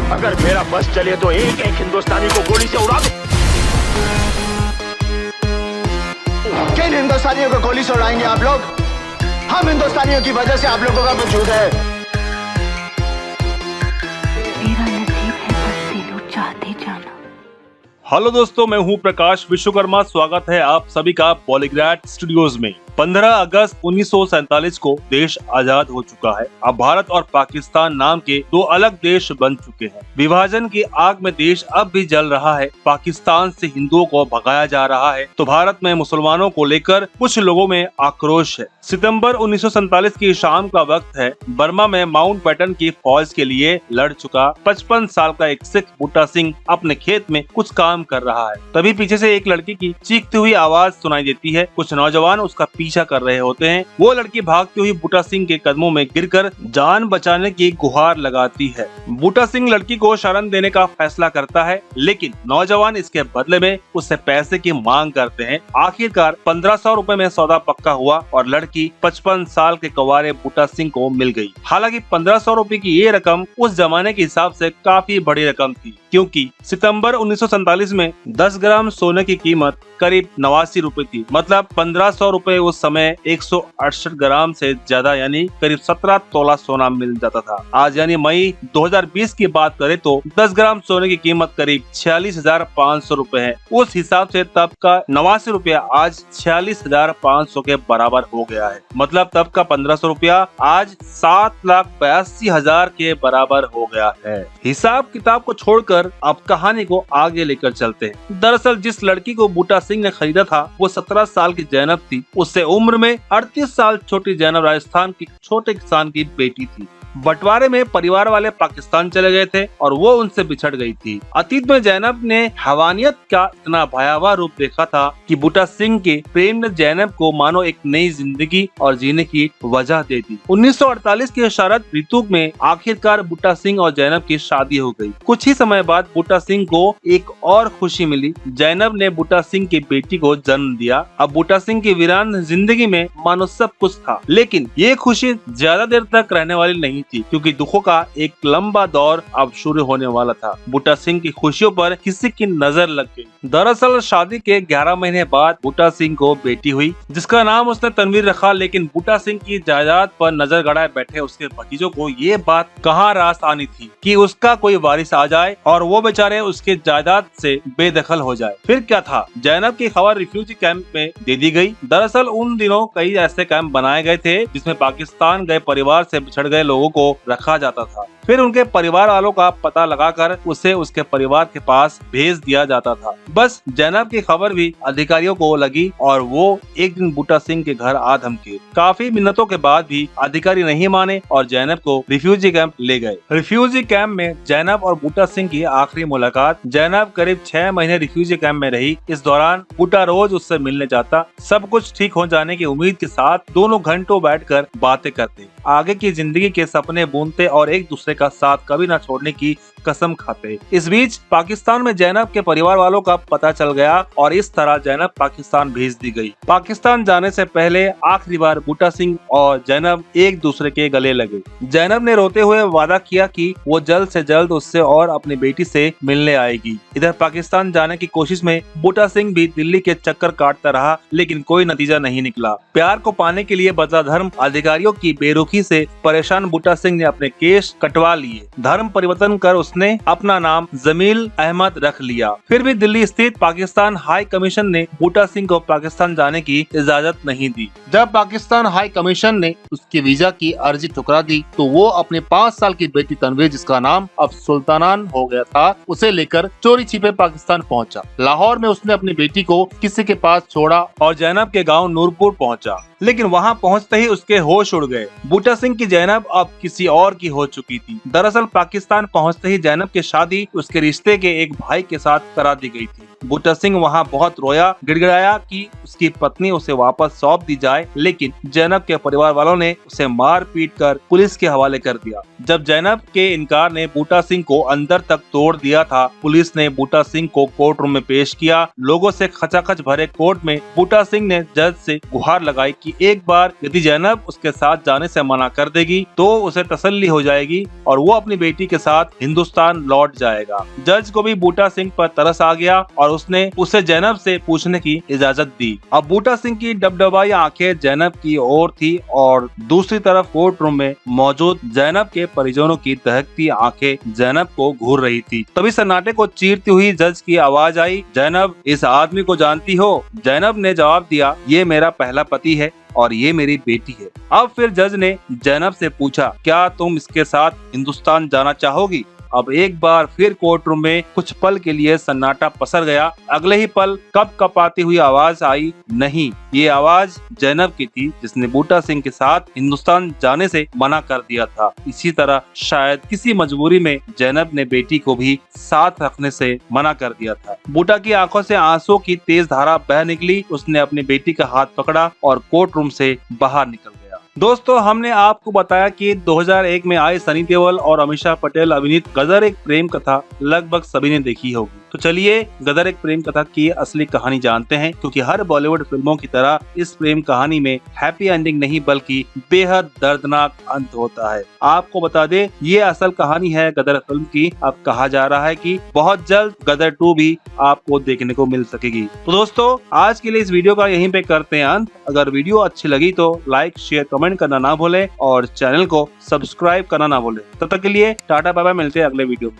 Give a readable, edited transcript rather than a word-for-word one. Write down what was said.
अगर मेरा बस चले तो एक एक हिंदुस्तानी को गोली से उड़ा दो। किन हिंदुस्तानियों को गोली से उड़ाएंगे आप लोग? हम हिंदुस्तानियों की वजह से आप लोगों का वजूद है। मेरा नसीब है बस दिलो चाहते जाना। हेलो दोस्तों, मैं हूं प्रकाश विश्वकर्मा। स्वागत है आप सभी का पॉलीग्राफ स्टूडियोज में। 15 अगस्त 1947 को देश आजाद हो चुका है। अब भारत और पाकिस्तान नाम के दो अलग देश बन चुके हैं। विभाजन की आग में देश अब भी जल रहा है। पाकिस्तान से हिंदुओं को भगाया जा रहा है तो भारत में मुसलमानों को लेकर कुछ लोगों में आक्रोश है। सितंबर 1947 की शाम का वक्त है। बर्मा में माउंटबेटन की फौज के लिए लड़ चुका 55 साल का एक सिख बूटा सिंह अपने खेत में कुछ काम कर रहा है। तभी पीछे से एक लड़की की चीखती हुई आवाज सुनाई देती है। कुछ नौजवान उसका पीछा कर रहे होते हैं। वो लड़की भागती हुई बूटा सिंह के कदमों में गिरकर जान बचाने की गुहार लगाती है। बूटा सिंह लड़की को शरण देने का फैसला करता है, लेकिन नौजवान इसके बदले में उससे पैसे की मांग करते हैं। आखिरकार 1500 रुपए में सौदा पक्का हुआ और लड़की 55 साल के कवारे बूटा सिंह को मिल गई। हालांकि 1500 रुपए की ये रकम उस जमाने के हिसाब से काफी बड़ी रकम थी, क्योंकि सितंबर 1947 में 10 ग्राम सोने की कीमत करीब 89 रुपए थी। मतलब 1500 रुपए उस समय 168 ग्राम से ज्यादा यानी करीब 17 तोला सोना मिल जाता था। आज यानी मई 2020 की बात करें तो 10 ग्राम सोने की कीमत करीब 46,500 रुपए है। उस हिसाब से तब का 89 रुपया आज 46,500 के बराबर हो गया है। मतलब तब का 1500 रुपया आज 7,82,000 के बराबर हो गया है। हिसाब किताब को छोड़कर अब कहानी को आगे लेकर चलते हैं। दरअसल जिस लड़की को बूटा सिंह ने खरीदा था वो 17 साल की जैनब थी। उससे उम्र में 38 साल छोटी जैनब राजस्थान की छोटे किसान की बेटी थी। बंटवारे में परिवार वाले पाकिस्तान चले गए थे और वो उनसे बिछड़ गई थी। अतीत में जैनब ने हैवानियत का इतना भयावह रूप देखा था कि बूटा सिंह के प्रेम ने जैनब को मानो एक नई जिंदगी और जीने की वजह दे दी। 1948 के शरद ऋतु में आखिरकार बूटा सिंह और जैनब की शादी हो गई। कुछ ही समय बाद बूटा सिंह को एक और खुशी मिली। जैनब ने बूटा सिंह की बेटी को जन्म दिया। अब बूटा सिंह की वीरान जिंदगी में मानो सब कुछ था, लेकिन ये खुशी ज्यादा देर तक रहने वाली नहीं थी, क्योंकि दुखों का एक लंबा दौर अब शुरू होने वाला था। बूटा सिंह की खुशियों पर किसी की नजर लग गई। दरअसल शादी के 11 महीने बाद बूटा सिंह को बेटी हुई, जिसका नाम उसने तनवीर रखा। लेकिन बूटा सिंह की जायदाद पर नजर गड़ाए बैठे उसके भतीजों को ये बात कहाँ रास आनी थी कि उसका कोई वारिस आ जाए और वो बेचारे उसके जायदाद से बेदखल हो जाए। फिर क्या था, जैनब की खबर रिफ्यूजी कैंप में दे दी गई। दरअसल उन दिनों कई ऐसे कैंप बनाए गए थे जिसमें पाकिस्तान गए परिवार से बिछड़ गए लोगों को रखा जाता था। फिर उनके परिवार वालों का पता लगाकर उसे उसके परिवार के पास भेज दिया जाता था। बस जैनब की खबर भी अधिकारियों को लगी और वो एक दिन बूटा सिंह के घर आ धमके। काफी मिन्नतों के बाद भी अधिकारी नहीं माने और जैनब को रिफ्यूजी कैंप ले गए। रिफ्यूजी कैंप में जैनब और बूटा सिंह की आखिरी मुलाकात। जैनब करीब 6 महीने रिफ्यूजी कैंप में रही। इस दौरान बूटा रोज उससे मिलने जाता। सब कुछ ठीक हो जाने की उम्मीद के साथ दोनों घंटों बैठकर बातें करते, आगे की जिंदगी के सपने बुनते और एक दूसरे का साथ कभी न छोड़ने की कसम खाते। इस बीच पाकिस्तान में जैनब के परिवार वालों का पता चल गया और इस तरह जैनब पाकिस्तान भेज दी गई। पाकिस्तान जाने से पहले आखिरी बार बूटा सिंह और जैनब एक दूसरे के गले लगे। जैनब ने रोते हुए वादा किया कि वो जल्द से जल्द उससे और अपनी बेटी से मिलने आएगी। इधर पाकिस्तान जाने की कोशिश में बूटा सिंह भी दिल्ली के चक्कर काटता रहा, लेकिन कोई नतीजा नहीं निकला। प्यार को पाने के लिए बदला धर्म, अधिकारियों की बेरुखी से परेशान बूटा सिंह ने अपने केस कटवा लिए। धर्म परिवर्तन कर उसने अपना नाम जमील अहमद रख लिया। फिर भी दिल्ली स्थित पाकिस्तान हाई कमीशन ने बूटा सिंह को पाकिस्तान जाने की इजाजत नहीं दी। जब पाकिस्तान हाई कमीशन ने उसके वीजा की अर्जी ठुकरा दी तो वो अपने 5 साल की बेटी तनवीर, जिसका नाम अब सुल्तानान हो गया था, उसे लेकर चोरी छिपे पाकिस्तान पहुंचा। लाहौर में उसने अपनी बेटी को किसी के पास छोड़ा और जैनब के गांव नूरपुर पहुंचा। लेकिन वहां पहुंचते ही उसके होश उड़ गए। बूटा सिंह की जैनब अब किसी और की हो चुकी थी। दरअसल पाकिस्तान पहुंचते ही जैनब की शादी उसके रिश्ते के एक भाई के साथ करा दी गई थी। बूटा सिंह वहाँ बहुत रोया, गिड़गिड़ाया कि उसकी पत्नी उसे वापस सौंप दी जाए, लेकिन जैनब के परिवार वालों ने उसे मार पीट कर पुलिस के हवाले कर दिया। जब जैनब के इनकार ने बूटा सिंह को अंदर तक तोड़ दिया था, पुलिस ने बूटा सिंह को कोर्ट रूम में पेश किया। लोगों से खचाखच भरे कोर्ट में बूटा सिंह ने जज से गुहार लगाई कि एक बार यदि जैनब उसके साथ जाने से मना कर देगी तो उसे तसल्ली हो जाएगी और वो अपनी बेटी के साथ हिंदुस्तान लौट जाएगा। जज को भी बूटा सिंह पर तरस आ गया और उसने उसे जैनब से पूछने की इजाजत दी। अब बूटा सिंह की डबडबाई आंखें जैनब की ओर थी और दूसरी तरफ कोर्ट रूम में मौजूद जैनब के परिजनों की दहकती आंखें जैनब को घूर रही थी। तभी सन्नाटे को चीरती हुई जज की आवाज आई, जैनब, इस आदमी को जानती हो? जैनब ने जवाब दिया, ये मेरा पहला पति है और ये मेरी बेटी है। अब फिर जज ने जैनब से पूछा, क्या तुम इसके साथ हिंदुस्तान जाना चाहोगी? अब एक बार फिर कोर्ट रूम में कुछ पल के लिए सन्नाटा पसर गया। अगले ही पल कप कपाती हुई आवाज आई, नहीं, ये आवाज जैनब की थी जिसने बूटा सिंह के साथ हिंदुस्तान जाने से मना कर दिया था। इसी तरह शायद किसी मजबूरी में जैनब ने बेटी को भी साथ रखने से मना कर दिया था। बूटा की आंखों से आंसू की तेज धारा बह निकली। उसने अपनी बेटी का हाथ पकड़ा और कोर्ट रूम से बाहर निकल गया। दोस्तों, हमने आपको बताया कि 2001 में आए सनी देओल और अमीषा पटेल अभिनीत गदर एक प्रेम कथा लगभग सभी ने देखी होगी। तो चलिए गदर एक प्रेम कथा की असली कहानी जानते हैं, क्योंकि हर बॉलीवुड फिल्मों की तरह इस प्रेम कहानी में हैप्पी एंडिंग नहीं बल्कि बेहद दर्दनाक अंत होता है। आपको बता दे, ये असल कहानी है गदर फिल्म की। अब कहा जा रहा है कि बहुत जल्द गदर 2 भी आपको देखने को मिल सकेगी। तो दोस्तों, आज के लिए इस वीडियो का यहीं पे करते हैं अंत। अगर वीडियो अच्छी लगी तो लाइक, शेयर, कमेंट करना ना भूलें और चैनल को सब्सक्राइब करना ना भूलें। तब तक के लिए टाटा बाय बाय, मिलते हैं अगले वीडियो में।